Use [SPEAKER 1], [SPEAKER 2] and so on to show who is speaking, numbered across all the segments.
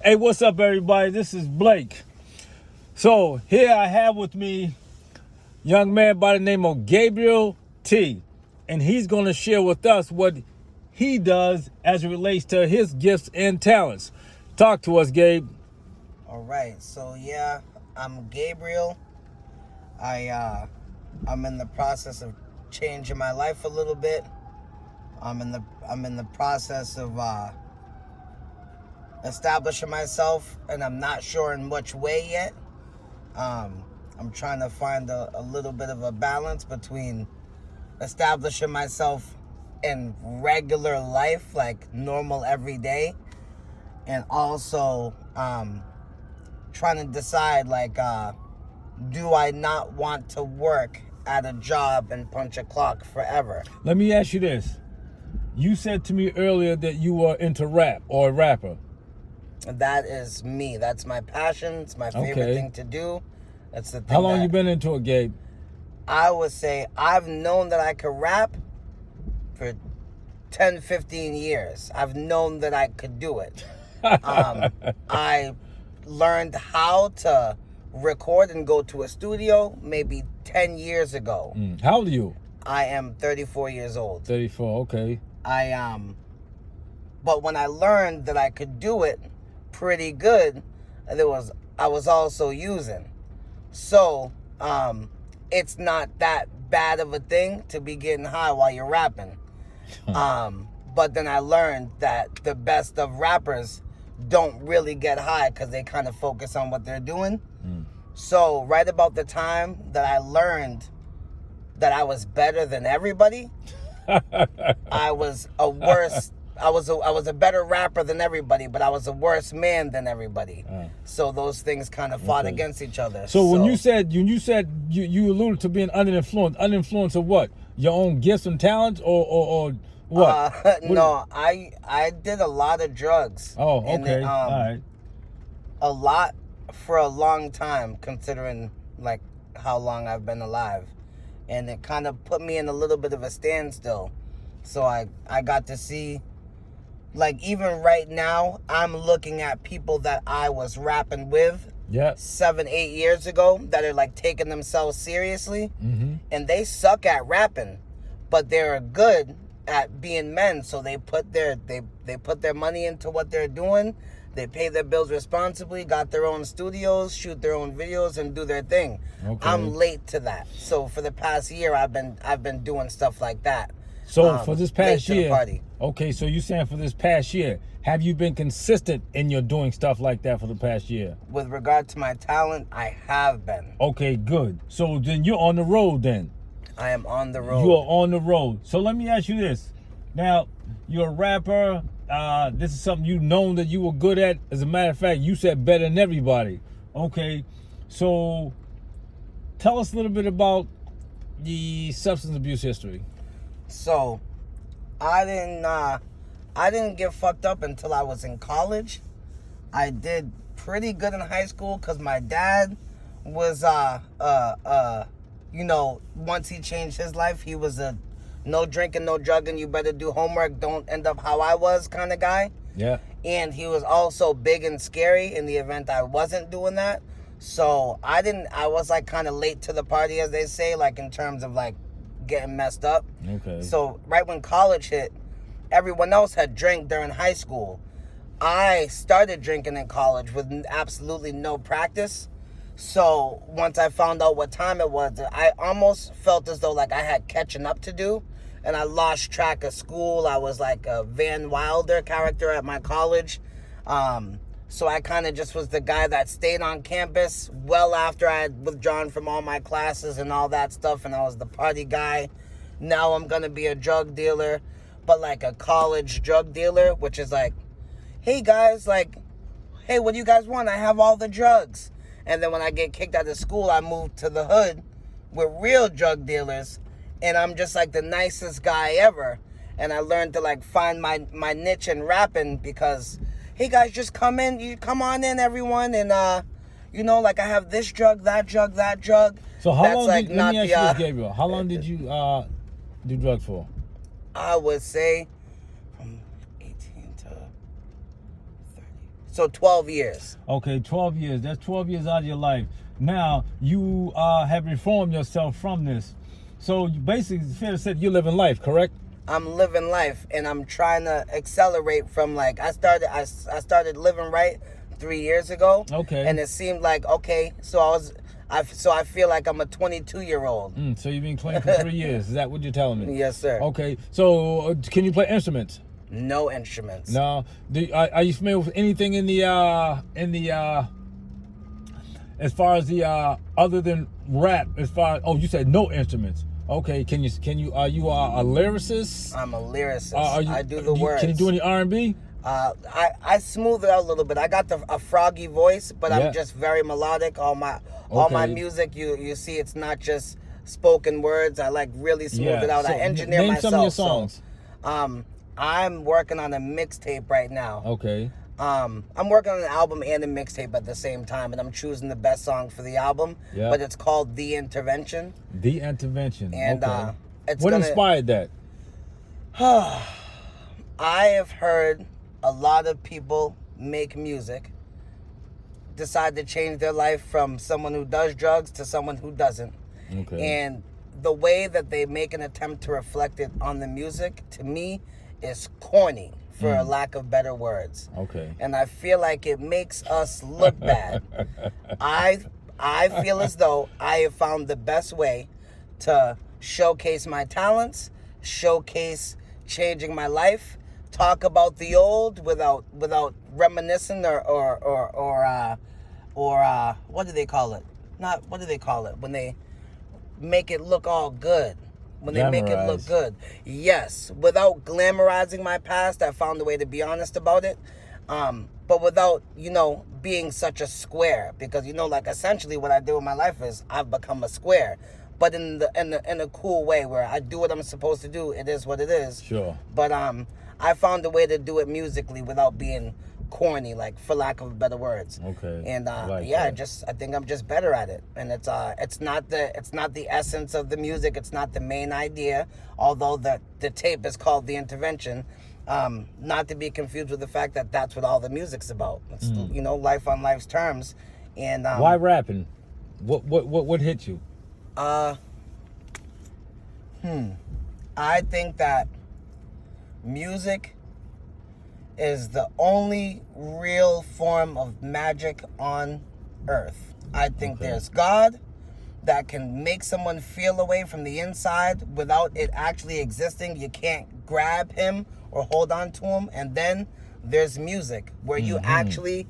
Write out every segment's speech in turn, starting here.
[SPEAKER 1] Hey, what's up, everybody? This is Blake. So here I have with me a young man by the name of Gabriel T. And he's going to share with us what he does as it relates to his gifts and talents. Talk to us, Gabe.
[SPEAKER 2] All right, so yeah, I'm Gabriel. I'm in the process of changing my life a little bit. I'm in the process of establishing myself, and I'm not sure in which way yet. I'm trying to find a little bit of a balance between establishing myself in regular life, like normal everyday, and also trying to decide, like, do I not want to work at a job and punch a clock forever?
[SPEAKER 1] Let me ask you this. You said to me earlier that you were into rap or a rapper.
[SPEAKER 2] That is me. That's my passion. It's my favorite thing to do. That's the thing.
[SPEAKER 1] How long you been into it, Gabe?
[SPEAKER 2] I would say I've known that I could rap for 10, 15 years. I've known that I could do it. I learned how to record and go to a studio maybe 10 years ago.
[SPEAKER 1] How old are you?
[SPEAKER 2] I am 34 years old.
[SPEAKER 1] 34, okay.
[SPEAKER 2] But when I learned that I could do it pretty good, I was also using. So, it's not that bad of a thing to be getting high while you're rapping. But then I learned that the best of rappers don't really get high because they kind of focus on what they're doing. So right about the time that I learned that I was better than everybody, I was a better rapper than everybody, but I was a worse man than everybody. So those things kind of fought against each other.
[SPEAKER 1] So when you said you alluded to being under influence of what? Your own gifts and talents, or what?
[SPEAKER 2] No, I did a lot of drugs.
[SPEAKER 1] Oh, okay. All right.
[SPEAKER 2] A lot for a long time, considering like how long I've been alive, and it kind of put me in a little bit of a standstill. So I got to see, like, even right now, I'm looking at people that I was rapping with 7, 8 years ago that are like taking themselves seriously, and they suck at rapping, but they're good at being men. So they put their money into what they're doing. They pay their bills responsibly, got their own studios, shoot their own videos, and do their thing. I'm late to that. So for the past year, I've been doing stuff like that.
[SPEAKER 1] So for this past year, okay, so you're saying for this past year, have you been consistent in your doing stuff like that for the past year?
[SPEAKER 2] With regard to my talent, I have been.
[SPEAKER 1] Okay, good. So then you're on the road then.
[SPEAKER 2] I am on the road.
[SPEAKER 1] You are on the road. So let me ask you this. Now, you're a rapper. This is something you've known that you were good at. As a matter of fact, you said better than everybody. Okay, so tell us a little bit about the substance abuse history.
[SPEAKER 2] So, I didn't get fucked up until I was in college. I did pretty good in high school because my dad was, once he changed his life, he was a no drinking, no drugging, you better do homework, don't end up how I was kind of guy.
[SPEAKER 1] Yeah.
[SPEAKER 2] And he was also big and scary in the event I wasn't doing that. So I was like kind of late to the party, as they say, like in terms of like getting messed up.
[SPEAKER 1] Okay.
[SPEAKER 2] So right when college hit, everyone else had drank during high school. I started drinking in college with absolutely no practice. So once I found out what time it was, I almost felt as though like I had catching up to do, and I lost track of school. I was like a Van Wilder character at my college. So I kind of just was the guy that stayed on campus well after I had withdrawn from all my classes and all that stuff, and I was the party guy. Now I'm going to be a drug dealer, but like a college drug dealer, which is like, hey guys, like, hey, what do you guys want? I have all the drugs. And then when I get kicked out of school, I move to the hood with real drug dealers, and I'm just like the nicest guy ever. And I learned to like find my niche in rapping because, hey guys, just come in, you come on in, everyone, and like I have this drug, that drug, that drug.
[SPEAKER 1] So how long let me ask you this, Gabriel. How long did you do drugs for?
[SPEAKER 2] I would say from 18 to 30. So 12 years.
[SPEAKER 1] Okay, 12 years. That's 12 years out of your life. Now, you have reformed yourself from this. So you basically, it's fair to say you're living life, correct?
[SPEAKER 2] I'm living life, and I'm trying to accelerate from like I started living right 3 years ago.
[SPEAKER 1] Okay.
[SPEAKER 2] And it seemed like okay, so I feel like I'm a 22-year-old.
[SPEAKER 1] So you've been clean for 3 years. Is that what you're telling me?
[SPEAKER 2] Yes, sir.
[SPEAKER 1] Okay. So can you play instruments?
[SPEAKER 2] No instruments.
[SPEAKER 1] No. Are you familiar with anything in the as far as the other than rap? As far you said no instruments. Okay. Can you are you a lyricist?
[SPEAKER 2] I'm a lyricist. I do the
[SPEAKER 1] words.
[SPEAKER 2] words.
[SPEAKER 1] Can you do any R&B?
[SPEAKER 2] I smooth it out a little bit. I got a froggy voice, but I'm just very melodic. All my music, you see, it's not just spoken words. I like really smooth it out.
[SPEAKER 1] So
[SPEAKER 2] I engineer
[SPEAKER 1] name
[SPEAKER 2] myself.
[SPEAKER 1] some of your songs.
[SPEAKER 2] So, I'm working on a mixtape right now.
[SPEAKER 1] Okay.
[SPEAKER 2] I'm working on an album and a mixtape at the same time, and I'm choosing the best song for the album.
[SPEAKER 1] Yeah.
[SPEAKER 2] But it's called The Intervention.
[SPEAKER 1] The Intervention.
[SPEAKER 2] And
[SPEAKER 1] okay. What inspired that?
[SPEAKER 2] I have heard a lot of people make music, decide to change their life from someone who does drugs to someone who doesn't.
[SPEAKER 1] Okay.
[SPEAKER 2] And the way that they make an attempt to reflect it on the music, to me, is corny, for a lack of better words.
[SPEAKER 1] Okay.
[SPEAKER 2] And I feel like it makes us look bad. I feel as though I have found the best way to showcase my talents, showcase changing my life, talk about the old without reminiscing or what do they call it? What do they call it when they make it look all good? When they make it look good. Yes, without glamorizing my past, I found a way to be honest about it. But without, being such a square, because like essentially what I do with my life is I've become a square, but in a cool way where I do what I'm supposed to do. It is what it is.
[SPEAKER 1] Sure.
[SPEAKER 2] But I found a way to do it musically without being corny, like for lack of better words.
[SPEAKER 1] Okay.
[SPEAKER 2] And
[SPEAKER 1] I
[SPEAKER 2] think I'm just better at it. And it's not the essence of the music. It's not the main idea. Although the tape is called The Intervention. Not to be confused with the fact that that's what all the music's about. It's life on life's terms. And
[SPEAKER 1] why rapping? What hit you?
[SPEAKER 2] I think that music is the only real form of magic on earth. I think there's God that can make someone feel a way from the inside without it actually existing. You can't grab him or hold on to him. And then there's music where you actually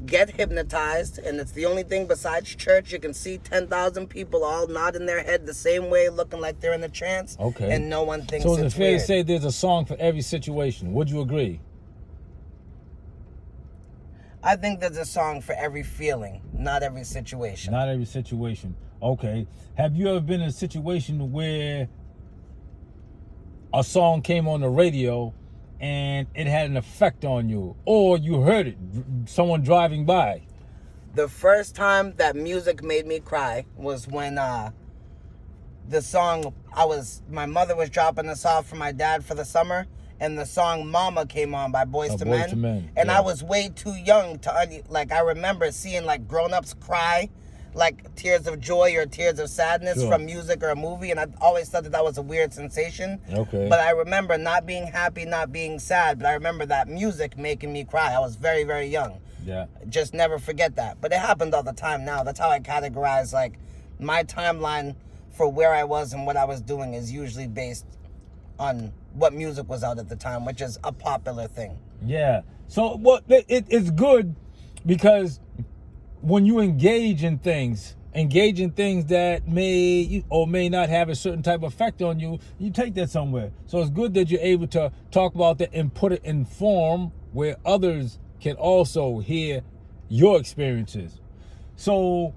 [SPEAKER 2] get hypnotized, and it's the only thing besides church. You can see 10,000 people all nodding their head the same way, looking like they're in a trance.
[SPEAKER 1] Okay.
[SPEAKER 2] And no one thinks
[SPEAKER 1] so
[SPEAKER 2] it's
[SPEAKER 1] is it fair
[SPEAKER 2] weird.
[SPEAKER 1] to say there's a song for every situation? Would you agree?
[SPEAKER 2] I think there's a song for every feeling, not every situation.
[SPEAKER 1] Not every situation. Okay. Have you ever been in a situation where a song came on the radio and it had an effect on you, or you heard it, someone driving by?
[SPEAKER 2] The first time that music made me cry was when the song my mother was dropping us off for my dad for the summer, and the song Mama came on by Boyz II Men. And I was way too young to I remember seeing like grown-ups cry like tears of joy or tears of sadness from music or a movie, and I always thought that was a weird sensation.
[SPEAKER 1] Okay.
[SPEAKER 2] But I remember not being happy, not being sad, but I remember that music making me cry. I was very, very young.
[SPEAKER 1] Yeah.
[SPEAKER 2] Just never forget that. But it happened all the time now. That's how I categorize like my timeline for where I was and what I was doing is usually based on what music was out at the time, which is a popular thing.
[SPEAKER 1] Yeah. So it's good because when you engage in things that may or may not have a certain type of effect on you, you take that somewhere. So it's good that you're able to talk about that and put it in form where others can also hear your experiences. So,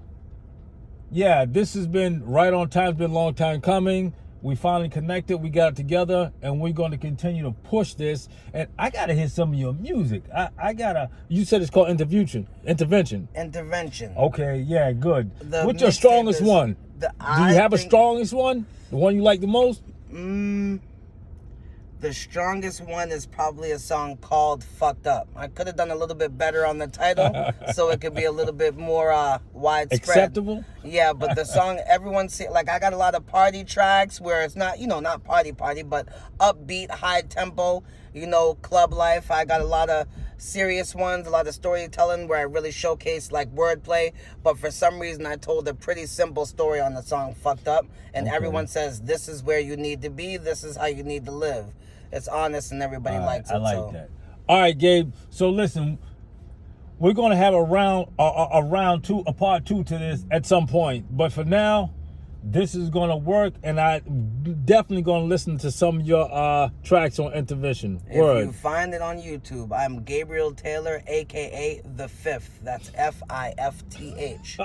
[SPEAKER 1] yeah, this has been right on time. It's been a long time coming. We finally connected. We got it together, and we're going to continue to push this. And I got to hear some of your music. You said it's called Intervention. Okay, yeah, good. What's your strongest one? Do you have a strongest one? The one you like the most?
[SPEAKER 2] The strongest one is probably a song called Fucked Up. I could have done a little bit better on the title so it could be a little bit more widespread.
[SPEAKER 1] Acceptable?
[SPEAKER 2] Yeah, but the song, everyone see, like, I got a lot of party tracks where it's not, not party, but upbeat, high tempo, club life. I got a lot of serious ones, a lot of storytelling where I really showcase like wordplay, but for some reason I told a pretty simple story on the song Fucked Up, and everyone says this is where you need to be, this is how you need to live. It's honest and everybody likes it.
[SPEAKER 1] I like that. All right, Gabe. So listen, we're going to have a part two to this at some point. But for now, this is going to work, and I definitely going to listen to some of your tracks on Intervention.
[SPEAKER 2] If you find it on YouTube, I'm Gabriel Taylor, a.k.a. The Fifth. That's F-I-F-T-H.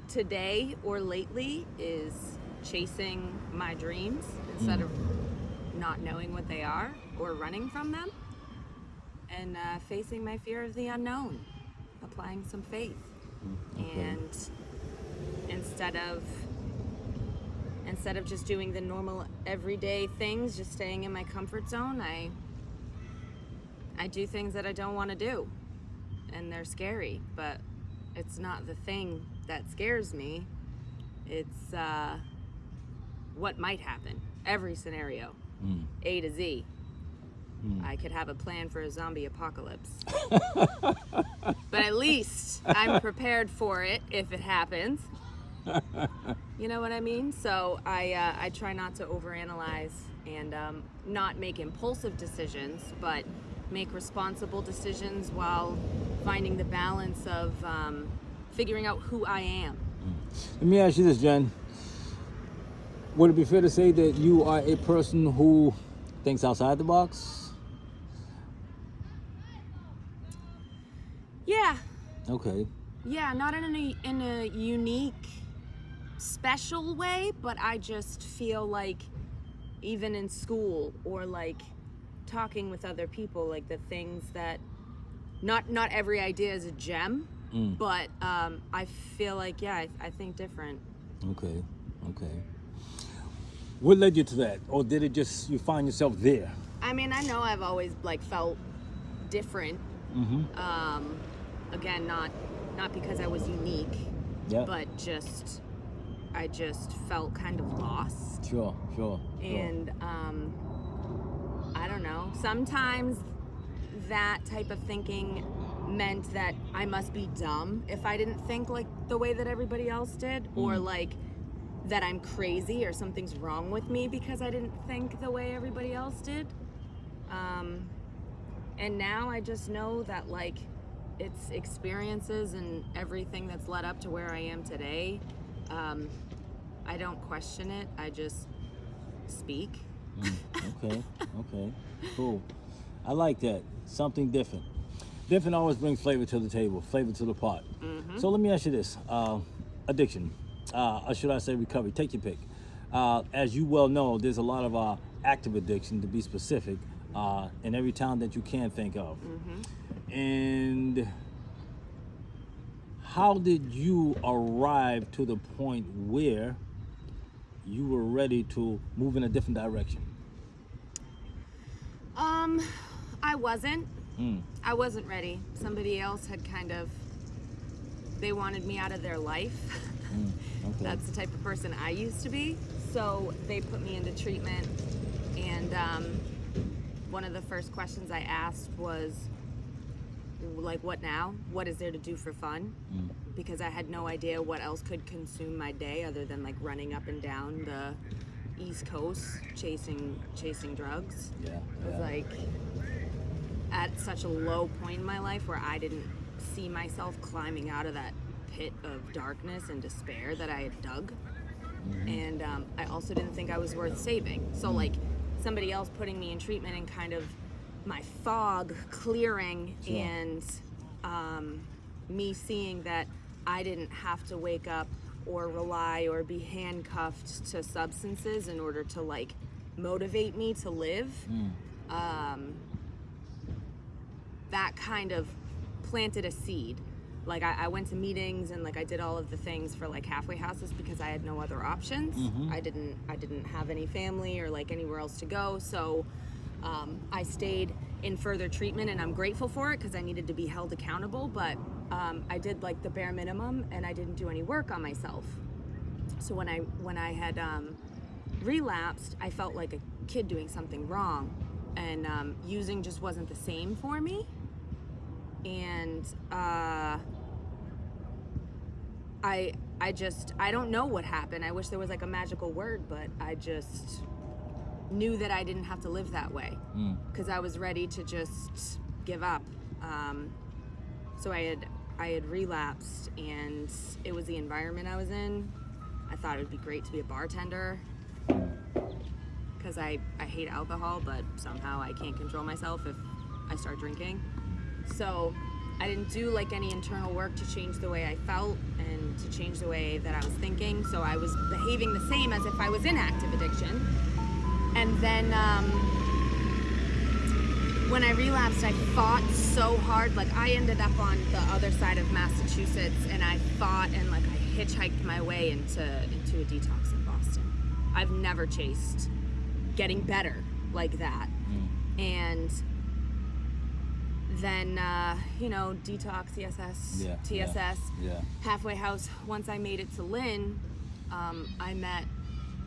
[SPEAKER 3] Today or lately is chasing my dreams instead of not knowing what they are or running from them, and facing my fear of the unknown, applying some faith. And instead of just doing the normal everyday things, just staying in my comfort zone, I do things that I don't want to do, and they're scary, but it's not the thing that scares me, it's what might happen. Every scenario, A to Z. I could have a plan for a zombie apocalypse. But at least I'm prepared for it if it happens. You know what I mean? So I try not to overanalyze and not make impulsive decisions, but make responsible decisions while finding the balance of figuring out who I am.
[SPEAKER 1] Let me ask you this, Jen. Would it be fair to say that you are a person who thinks outside the box?
[SPEAKER 3] Yeah.
[SPEAKER 1] Okay.
[SPEAKER 3] Yeah, not in a unique, special way, but I just feel like even in school or like talking with other people, like the things that not every idea is a gem, but I feel like I think different.
[SPEAKER 1] Okay. What led you to that, or did it just you find yourself there?
[SPEAKER 3] I mean, I know I've always like felt different. Again, not because I was unique, but I just felt kind of lost.
[SPEAKER 1] Sure.
[SPEAKER 3] And I don't know. Sometimes that type of thinking meant that I must be dumb if I didn't think like the way that everybody else did, or like that I'm crazy or something's wrong with me because I didn't think the way everybody else did. And now I just know that like it's experiences and everything that's led up to where I am today. I don't question it. I just speak.
[SPEAKER 1] Okay. Cool. I like that. Something different. Different always brings flavor to the table, flavor to the pot. So let me ask you this. Addiction. Or should I say recovery? Take your pick. As you well know, there's a lot of active addiction, to be specific, in every town that you can think of. And how did you arrive to the point where you were ready to move in a different direction?
[SPEAKER 3] I wasn't. I wasn't ready. Somebody else had they wanted me out of their life. Okay. That's the type of person I used to be. So they put me into treatment, and one of the first questions I asked was, like, what now? What is there to do for fun? Because I had no idea what else could consume my day other than like running up and down the East Coast chasing drugs. It was like at such a low point in my life where I didn't see myself climbing out of that pit of darkness and despair that I had dug. And I also didn't think I was worth saving. So like somebody else putting me in treatment and kind of my fog clearing, and me seeing that I didn't have to wake up or rely or be handcuffed to substances in order to like motivate me to live. That kind of planted a seed. Like I went to meetings and like I did all of the things for like halfway houses because I had no other options. I didn't have any family or like anywhere else to go. So I stayed in further treatment, and I'm grateful for it because I needed to be held accountable, but I did like the bare minimum, and I didn't do any work on myself. So when I had relapsed, I felt like a kid doing something wrong, and using just wasn't the same for me. And I don't know what happened. I wish there was like a magical word, but I just knew that I didn't have to live that way because I was ready to just give up. So I had relapsed, and it was the environment I was in. I thought it would be great to be a bartender because I hate alcohol, but somehow I can't control myself if I start drinking. So I didn't do like any internal work to change the way I felt and to change the way that I was thinking. So I was behaving the same as if I was in active addiction. And then when I relapsed, I fought so hard. Like I ended up on the other side of Massachusetts, and I fought and like I hitchhiked my way into a detox in Boston. I've never chased getting better like that. And then, detox, TSS, halfway house. Once I made it to Lynn, I met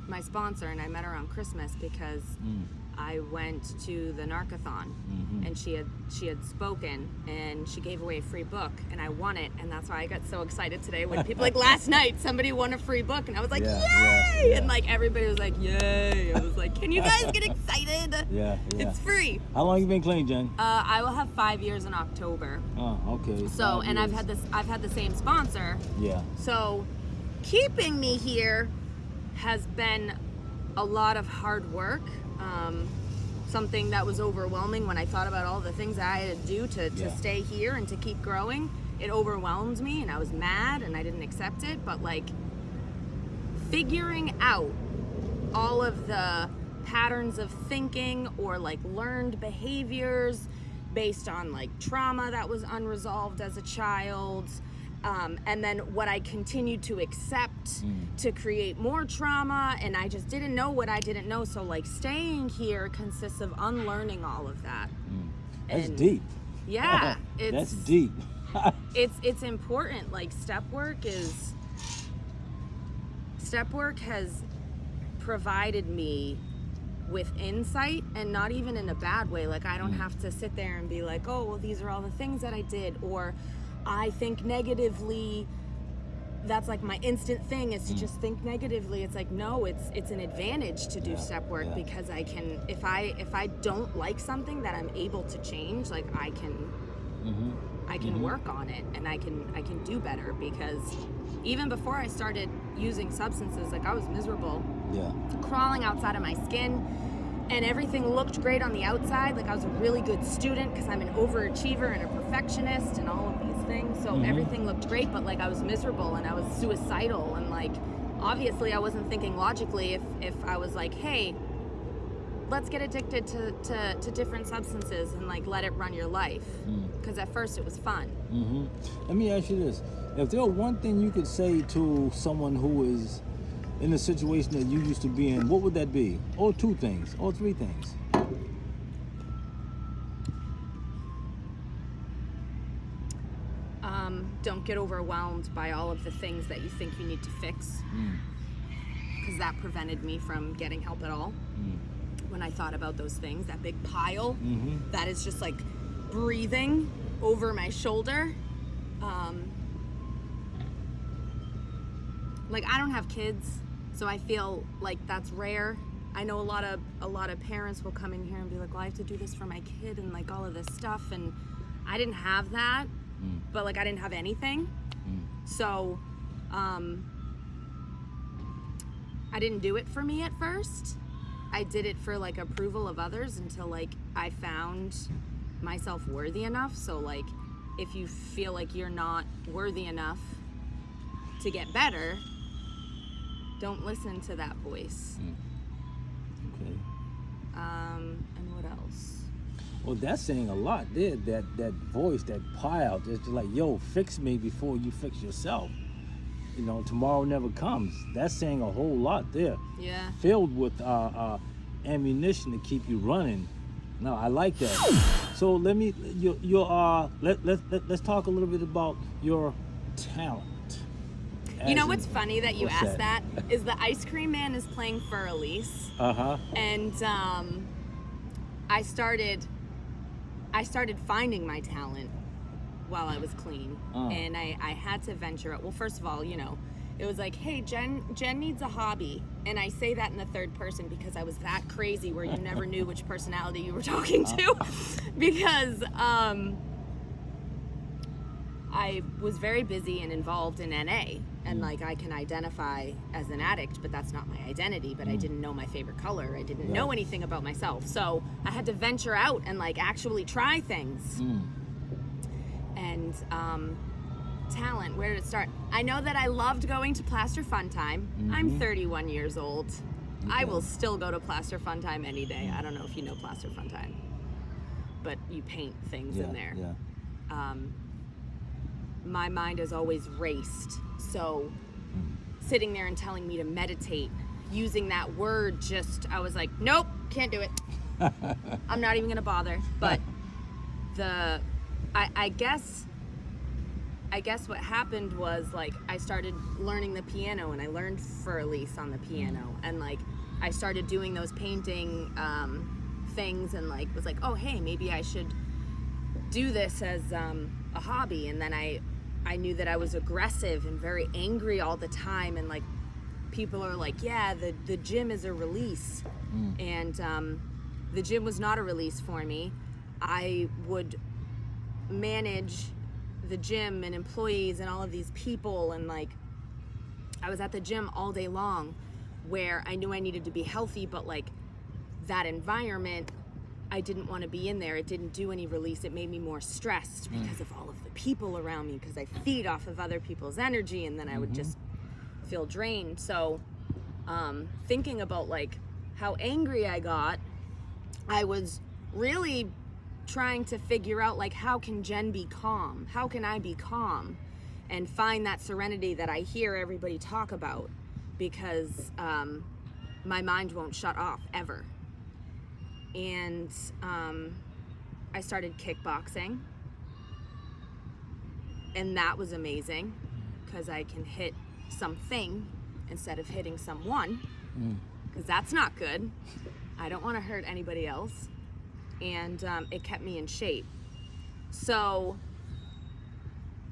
[SPEAKER 3] my sponsor, and I met her on Christmas because I went to the Narcathon, and she had spoken, and she gave away a free book, and I won it, and that's why I got so excited today when people like last night somebody won a free book, and I was like, yay! And like everybody was like, yay! I was like, can you guys get excited? It's free.
[SPEAKER 1] How long you been clean, Jen?
[SPEAKER 3] I will have 5 years in October.
[SPEAKER 1] Oh, okay.
[SPEAKER 3] So, and I've had the same sponsor.
[SPEAKER 1] Yeah.
[SPEAKER 3] So, keeping me here has been a lot of hard work. Something that was overwhelming when I thought about all the things I had to do to stay here and to keep growing. It overwhelmed me, and I was mad, and I didn't accept it. But like figuring out all of the patterns of thinking or like learned behaviors based on like trauma that was unresolved as a child, and then what I continued to accept to create more trauma, and I just didn't know what I didn't know. So like staying here consists of unlearning all of that.
[SPEAKER 1] That's deep.
[SPEAKER 3] Yeah,
[SPEAKER 1] that's deep.
[SPEAKER 3] it's important. Like step work has provided me with insight, and not even in a bad way. Like I don't have to sit there and be like, oh well, these are all the things that I did, or I think negatively. That's like my instant thing is to just think negatively. It's like, no, it's an advantage to do step work because I can, if I don't like something that I'm able to change, like I can work on it, and I can do better, because even before I started using substances, like I was miserable, crawling outside of my skin, and everything looked great on the outside. Like I was a really good student because I'm an overachiever and a perfectionist and all of these things. So everything looked great, but like I was miserable and I was suicidal, and like obviously I wasn't thinking logically if I was like, hey, let's get addicted to different substances and like let it run your life. Because at first it was fun.
[SPEAKER 1] Let me ask you this. If there were one thing you could say to someone who is in the situation that you used to be in, what would that be? Or two things, or three things?
[SPEAKER 3] Don't get overwhelmed by all of the things that you think you need to fix, because that prevented me from getting help at all. When I thought about those things, that big pile that is just like breathing over my shoulder. Like I don't have kids, so I feel like that's rare. I know a lot of parents will come in here and be like, well, I have to do this for my kid and like all of this stuff, and I didn't have that. But like I didn't have anything, so I didn't do it for me at first. I did it for like approval of others until like I found myself worthy enough. So like if you feel like you're not worthy enough to get better, don't listen to that voice.
[SPEAKER 1] Okay.
[SPEAKER 3] And what else?
[SPEAKER 1] Well, that's saying a lot there. That voice, that pile, that's just like, yo, fix me before you fix yourself. You know, tomorrow never comes. That's saying a whole lot there.
[SPEAKER 3] Yeah.
[SPEAKER 1] Filled with ammunition to keep you running No, I like that. So let me let's talk a little bit about your talent.
[SPEAKER 3] You know what's funny that you asked that is the Ice Cream Man is playing for Elise. And I started finding my talent while I was clean, and I had to venture out. Well, first of all, you know, it was like, hey, Jen needs a hobby, and I say that in the third person because I was that crazy where you never knew which personality you were talking to, because I was very busy and involved in NA, and like I can identify as an addict, but that's not my identity. But I didn't know my favorite color. I didn't know anything about myself, so I had to venture out and like actually try things. And talent, where did it start? I know that I loved going to Plaster Fun Time. I'm 31 years old. I will still go to Plaster Fun Time any day. I don't know if you know Plaster Fun Time, but you paint things in there. My mind has always raced, so sitting there and telling me to meditate, using that word, I was like, nope, can't do it. I'm not even gonna bother. But I guess what happened was, like, I started learning the piano, and I learned for Elise on the piano, and like I started doing those painting things, and like was like, oh hey, maybe I should do this as a hobby. And then I knew that I was aggressive and very angry all the time, and like people are like, yeah, the gym is a release. And the gym was not a release for me. I would manage the gym and employees and all of these people, and like I was at the gym all day long where I knew I needed to be healthy, but like that environment, I didn't want to be in there. It didn't do any release. It made me more stressed because of all of the people around me, because I feed off of other people's energy, and then I would just feel drained. So thinking about like how angry I got, I was really trying to figure out, like, how can Jen be calm? How can I be calm and find that serenity that I hear everybody talk about? Because my mind won't shut off ever. And I started kickboxing, and that was amazing because I can hit something instead of hitting someone, because that's not good. I don't want to hurt anybody else. And it kept me in shape. So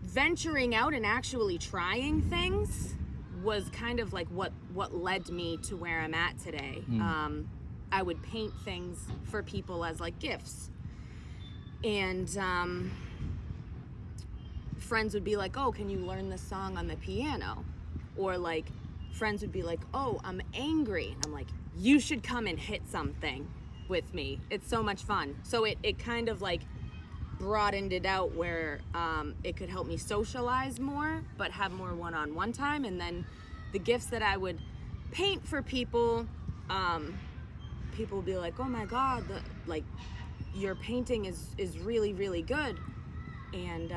[SPEAKER 3] venturing out and actually trying things was kind of like what led me to where I'm at today. I would paint things for people as like gifts, and friends would be like, oh, can you learn this song on the piano? Or like friends would be like, oh, I'm angry, and I'm like, you should come and hit something with me. It's so much fun. So it kind of like broadened it out where it could help me socialize more, but have more one-on-one time. And then the gifts that I would paint for people, people would be like, oh my God, like your painting is really, really good. And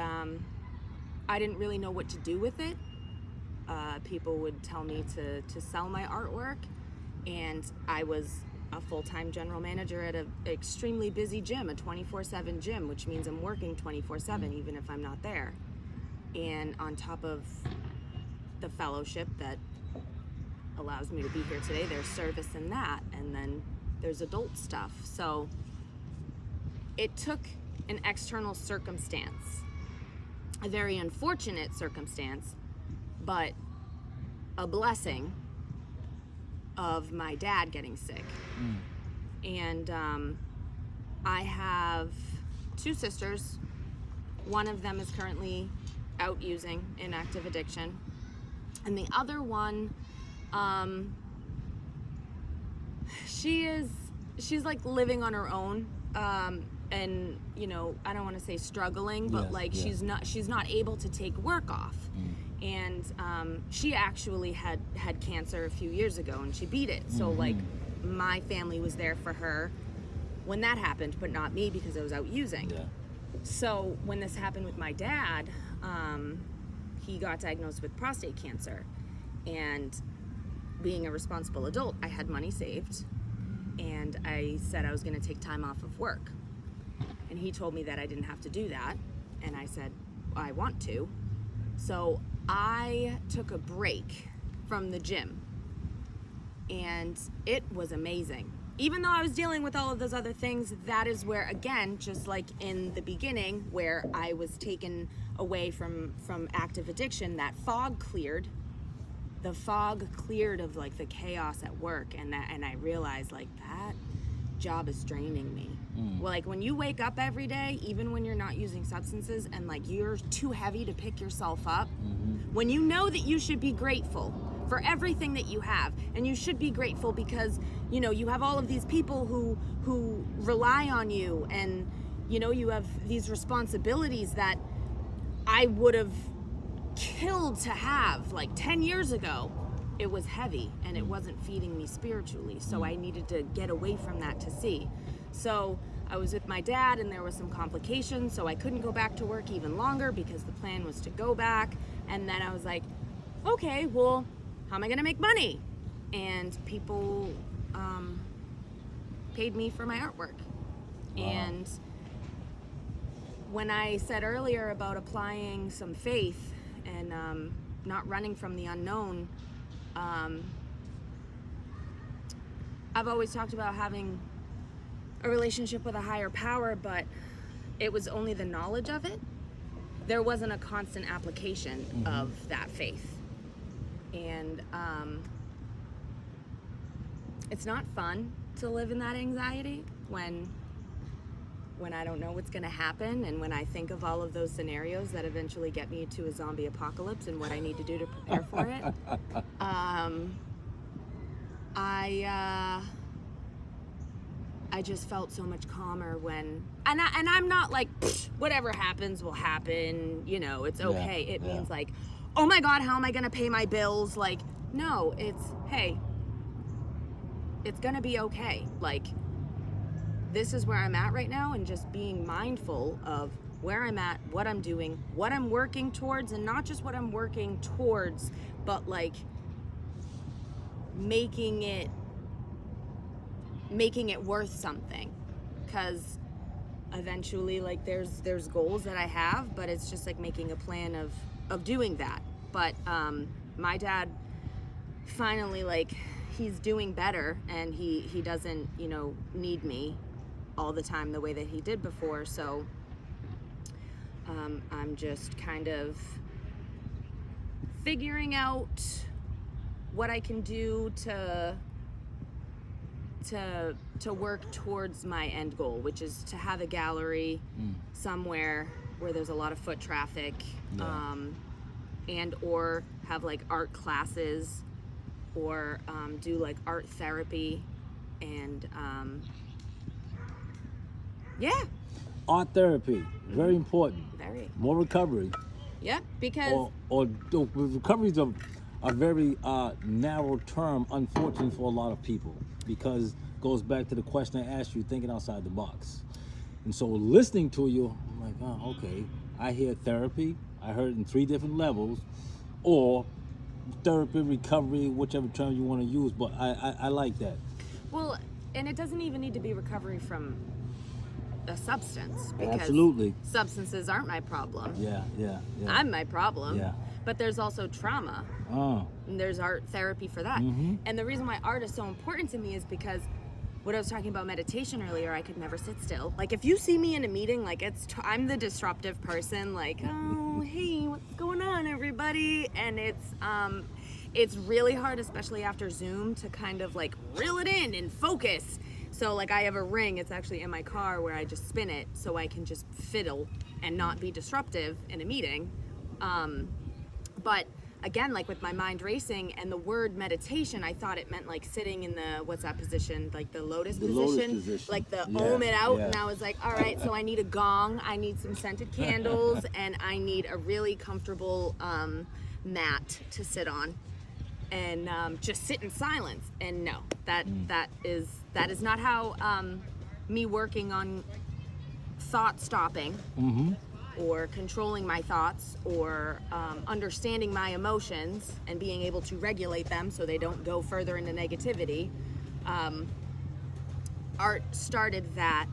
[SPEAKER 3] I didn't really know what to do with it. People would tell me to sell my artwork, and I was a full-time general manager at an extremely busy gym, a 24/7 gym, which means I'm working 24/7 even if I'm not there. And on top of the fellowship that allows me to be here today, there's service in that, and then there's adult stuff. So it took an external circumstance, a very unfortunate circumstance, but a blessing of my dad getting sick. And I have two sisters. One of them is currently out using in active addiction, and the other one, she's like living on her own, and you know, I don't want to say struggling, but she's not able to take work off. And she actually had cancer a few years ago, and she beat it. So like my family was there for her when that happened, but not me because I was out using. So when this happened with my dad, he got diagnosed with prostate cancer, and being a responsible adult, I had money saved, and I said I was going to take time off of work. And he told me that I didn't have to do that. And I said, I want to. So I took a break from the gym. And it was amazing. Even though I was dealing with all of those other things, that is where, again, just like in the beginning, where I was taken away from active addiction, that fog cleared. The fog cleared of like the chaos at work, and I realized like that job is draining me. Well, like when you wake up every day, even when you're not using substances, and like you're too heavy to pick yourself up, when you know that you should be grateful for everything that you have, and you should be grateful because you know you have all of these people who rely on you, and you know you have these responsibilities that I would have killed to have like 10 years ago. It was heavy and it wasn't feeding me spiritually, so I needed to get away from that to see. So I was with my dad and there was some complications, so I couldn't go back to work even longer because the plan was to go back. And then I was like, okay, well, how am I gonna make money? And people paid me for my artwork. Wow. And when I said earlier about applying some faith and not running from the unknown, I've always talked about having a relationship with a higher power, but it was only the knowledge of it. There wasn't a constant application of that faith. And it's not fun to live in that anxiety when I don't know what's going to happen, and when I think of all of those scenarios that eventually get me to a zombie apocalypse and what I need to do to prepare for it. I just felt so much calmer when, and I'm not like, whatever happens will happen, you know, it's okay. It means like, oh my God, how am I going to pay my bills? Like, no, it's, hey, it's going to be okay. Like, this is where I'm at right now, and just being mindful of where I'm at, what I'm doing, what I'm working towards, and not just what I'm working towards, but like making it worth something. Because eventually, like there's goals that I have, but it's just like making a plan of doing that. But my dad finally, like, he's doing better, and he doesn't, you know, need me all the time the way that he did before. So I'm just kind of figuring out what I can do to work towards my end goal, which is to have a gallery somewhere where there's a lot of foot traffic, and or have like art classes, or do like art therapy, and
[SPEAKER 1] Art therapy, very important.
[SPEAKER 3] Very.
[SPEAKER 1] More recovery.
[SPEAKER 3] Yep, because
[SPEAKER 1] or recovery is a very narrow term, unfortunately for a lot of people, because it goes back to the question I asked you, thinking outside the box. And so listening to you, I'm like, oh, okay, I hear therapy, I heard it in 3 different levels, or therapy, recovery, whichever term you want to use, but I like that.
[SPEAKER 3] Well, and it doesn't even need to be recovery from a substance, because
[SPEAKER 1] Absolutely.
[SPEAKER 3] substances aren't my problem.
[SPEAKER 1] Yeah.
[SPEAKER 3] I'm my problem.
[SPEAKER 1] Yeah.
[SPEAKER 3] But there's also trauma. And there's art therapy for that. And the reason why art is so important to me is because what I was talking about meditation earlier, I could never sit still. Like if you see me in a meeting, like I'm the disruptive person, like, oh, hey, what's going on, everybody? And it's really hard, especially after Zoom, to kind of like reel it in and focus. So like I have a ring, it's actually in my car, where I just spin it so I can just fiddle and not be disruptive in a meeting. But again, like with my mind racing and the word meditation, I thought it meant like sitting in the, what's that position? Like the lotus position? Like the ohm it out. And I was like, all right, so I need a gong, I need some scented candles, and I need a really comfortable mat to sit on. And just sit in silence. And no, that is not how me working on thought stopping or controlling my thoughts, or understanding my emotions and being able to regulate them so they don't go further into negativity. art started that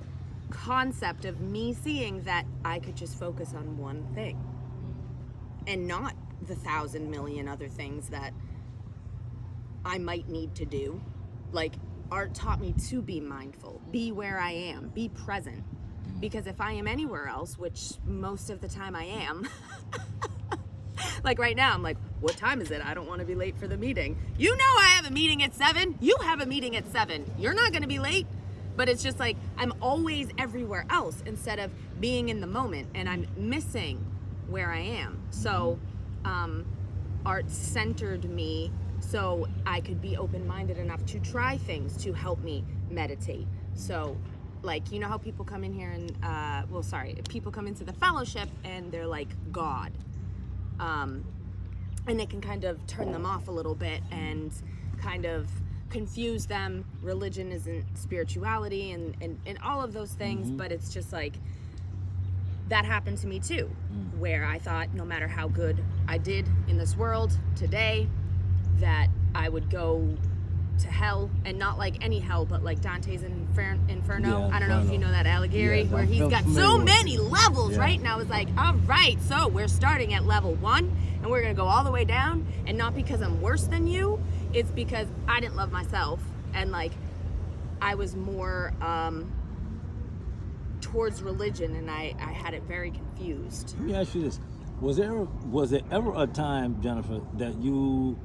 [SPEAKER 3] concept of me seeing that I could just focus on one thing and not the 1,000 million other things that I might need to do. Like, art taught me to be mindful, be where I am, be present. Because if I am anywhere else, which most of the time I am, like right now, I'm like, what time is it? I don't want to be late for the meeting. You know I have a meeting at 7. You have a meeting at 7. You're not going to be late. But it's just like, I'm always everywhere else instead of being in the moment, and I'm missing where I am. So art centered me so I could be open-minded enough to try things to help me meditate. So, like, you know how people come in here and, people come into the fellowship and they're like God. And it can kind of turn them off a little bit and kind of confuse them. Religion isn't spirituality and all of those things, but it's just like, that happened to me too, where I thought no matter how good I did in this world today, that I would go to hell, and not like any hell, but like Dante's Inferno.
[SPEAKER 1] Yeah,
[SPEAKER 3] I don't know if you know that allegory,
[SPEAKER 1] Yeah,
[SPEAKER 3] where
[SPEAKER 1] I'm
[SPEAKER 3] he's got
[SPEAKER 1] familiar
[SPEAKER 3] so
[SPEAKER 1] with
[SPEAKER 3] many
[SPEAKER 1] it.
[SPEAKER 3] levels,
[SPEAKER 1] Yeah.
[SPEAKER 3] right? And I was like, all right, so we're starting at level 1 and we're gonna go all the way down, and not because I'm worse than you, it's because I didn't love myself, and like I was more towards religion, and I had it very confused.
[SPEAKER 1] Let me ask you this: was there ever a time, Jennifer, that you,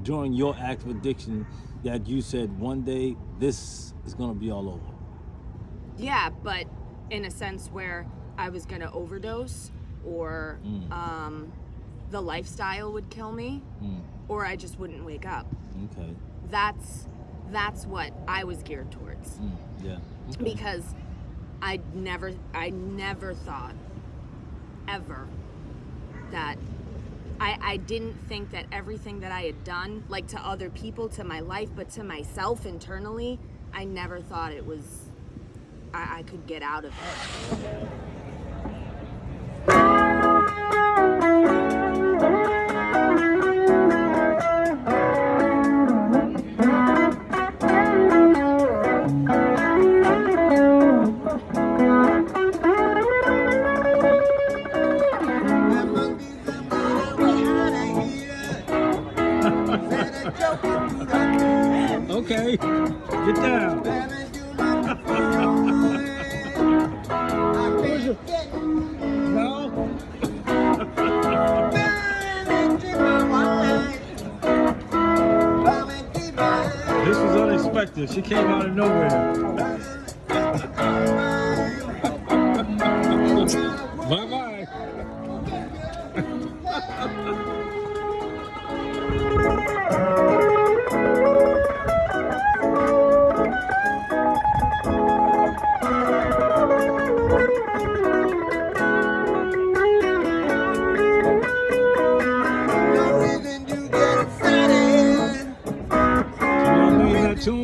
[SPEAKER 1] during your active addiction, that you said one day this is gonna be all over?
[SPEAKER 3] Yeah, but in a sense where I was gonna overdose, or the lifestyle would kill me, or I just wouldn't wake up.
[SPEAKER 1] Okay.
[SPEAKER 3] That's what I was geared towards.
[SPEAKER 1] Yeah. Okay.
[SPEAKER 3] Because I never thought ever that I didn't think that everything that I had done, like to other people, to my life, but to myself internally, I never thought it was, I could get out of it.
[SPEAKER 1] Okay. Get down. No. This was unexpected. She came out of nowhere. Bye-bye. Tune.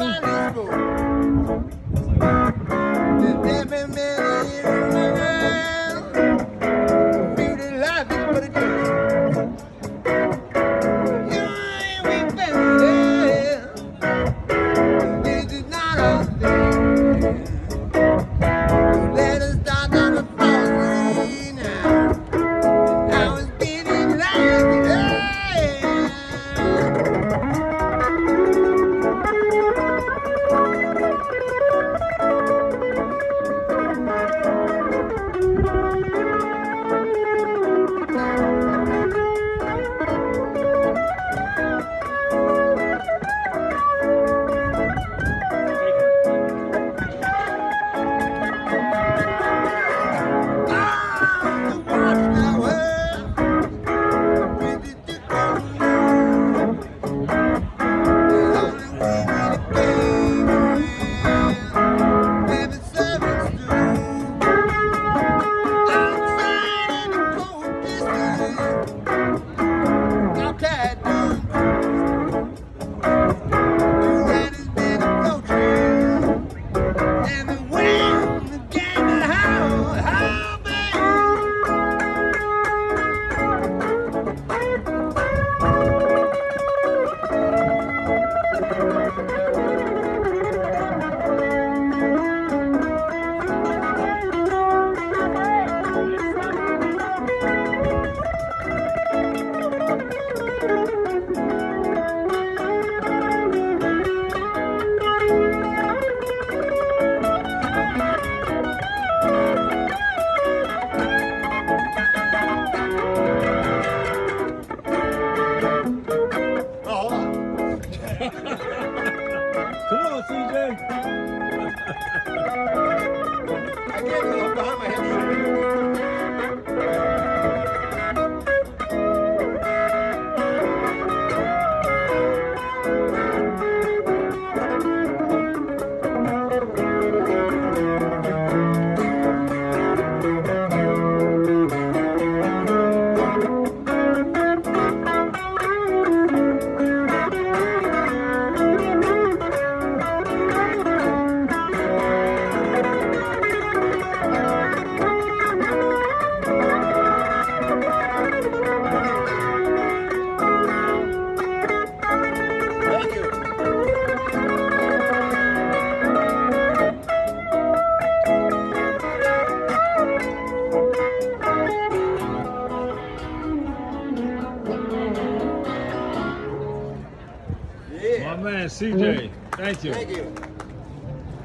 [SPEAKER 1] man, CJ. Thank you.
[SPEAKER 2] Thank you.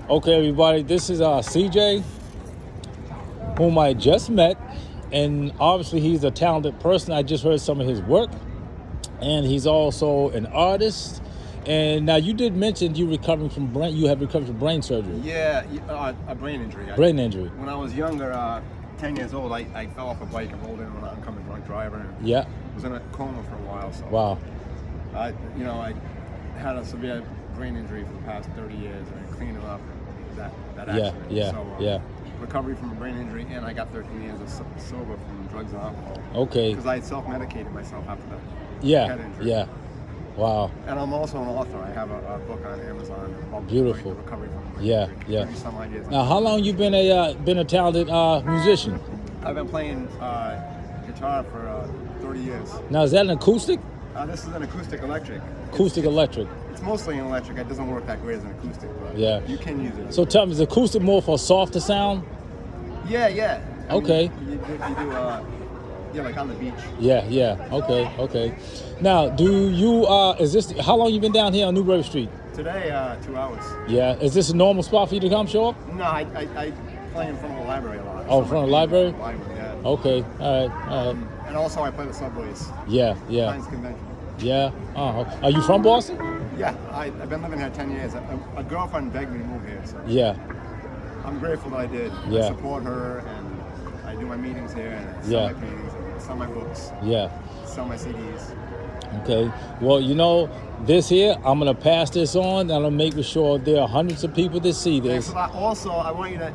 [SPEAKER 1] Okay, everybody, this is CJ, whom I just met, and obviously he's a talented person. I just heard some of his work, and he's also an artist. And now you did mention you have recovered from brain surgery.
[SPEAKER 4] Yeah, a brain injury.
[SPEAKER 1] Brain injury.
[SPEAKER 4] When I was younger, 10 years old, I fell off a bike and rolled into an oncoming drunk driver. And
[SPEAKER 1] Yeah.
[SPEAKER 4] was in a coma for a while. So
[SPEAKER 1] Wow.
[SPEAKER 4] I had a severe brain injury for the past 30 years, and I cleaned up that accident. So, recovery from a brain injury, and I got 13 years of sober from drugs and alcohol.
[SPEAKER 1] Okay.
[SPEAKER 4] Because I had self-medicated myself after that head injury.
[SPEAKER 1] Yeah. Wow.
[SPEAKER 4] And I'm also an author. I have a book on Amazon about
[SPEAKER 1] Beautiful.
[SPEAKER 4] recovery from a brain
[SPEAKER 1] Yeah,
[SPEAKER 4] injury.
[SPEAKER 1] yeah.
[SPEAKER 4] 30 some odd years.
[SPEAKER 1] Now, how long you been a talented musician?
[SPEAKER 4] I've been playing guitar for 30 years.
[SPEAKER 1] Now, is that an acoustic?
[SPEAKER 4] This is an acoustic electric.
[SPEAKER 1] Acoustic electric.
[SPEAKER 4] It's mostly an electric. It doesn't work that great as an acoustic, but
[SPEAKER 1] Yeah.
[SPEAKER 4] you can use it.
[SPEAKER 1] So tell me, is acoustic more for softer sound?
[SPEAKER 4] Yeah. I mean,
[SPEAKER 1] Okay.
[SPEAKER 4] you do like on the beach.
[SPEAKER 1] Yeah. Okay. Now, do you how long you been down here on Newbury Street?
[SPEAKER 4] Today, 2 hours.
[SPEAKER 1] Yeah. Is this a normal spot for you to come show up?
[SPEAKER 4] No, I play in front of the library a lot.
[SPEAKER 1] Oh, in front of the library?
[SPEAKER 4] Yeah.
[SPEAKER 1] Okay. All right.
[SPEAKER 4] And also I play the subways.
[SPEAKER 1] Yeah.
[SPEAKER 4] Pines Convention.
[SPEAKER 1] Yeah. Oh, are you from Boston?
[SPEAKER 4] Yeah, I've been living here 10 years. A girlfriend begged me to move here, so
[SPEAKER 1] Yeah.
[SPEAKER 4] I'm grateful that I did.
[SPEAKER 1] Yeah.
[SPEAKER 4] I support her, and I do my meetings here, and I sell my paintings, and sell my books,
[SPEAKER 1] Yeah.
[SPEAKER 4] sell my CDs.
[SPEAKER 1] Okay. Well, this here, I'm gonna pass this on, and I'm making sure there are hundreds of people that see
[SPEAKER 4] Thanks
[SPEAKER 1] this.
[SPEAKER 4] a lot. Also, I want you to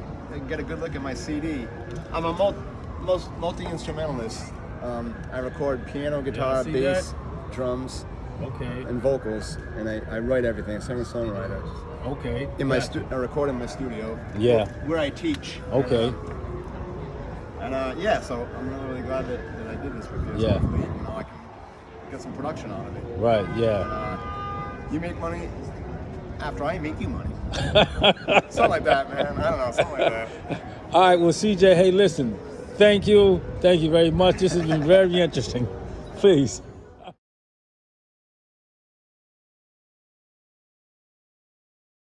[SPEAKER 4] get a good look at my CD. I'm a multi-instrumentalist. I record piano, guitar,
[SPEAKER 1] see
[SPEAKER 4] bass, drums,
[SPEAKER 1] Okay.
[SPEAKER 4] and vocals, and I write everything. Singer-songwriter.
[SPEAKER 1] Okay.
[SPEAKER 4] I record in my studio.
[SPEAKER 1] Yeah.
[SPEAKER 4] Where I teach.
[SPEAKER 1] Okay.
[SPEAKER 4] So I'm really glad that I did this with you.
[SPEAKER 1] Yeah.
[SPEAKER 4] So hopefully, I can get some production out of it.
[SPEAKER 1] Right. Yeah.
[SPEAKER 4] You make money after I make you money. Something like that, man. I don't know, something like that.
[SPEAKER 1] All right. Well, CJ, hey, listen. Thank you very much. This has been very interesting. Please.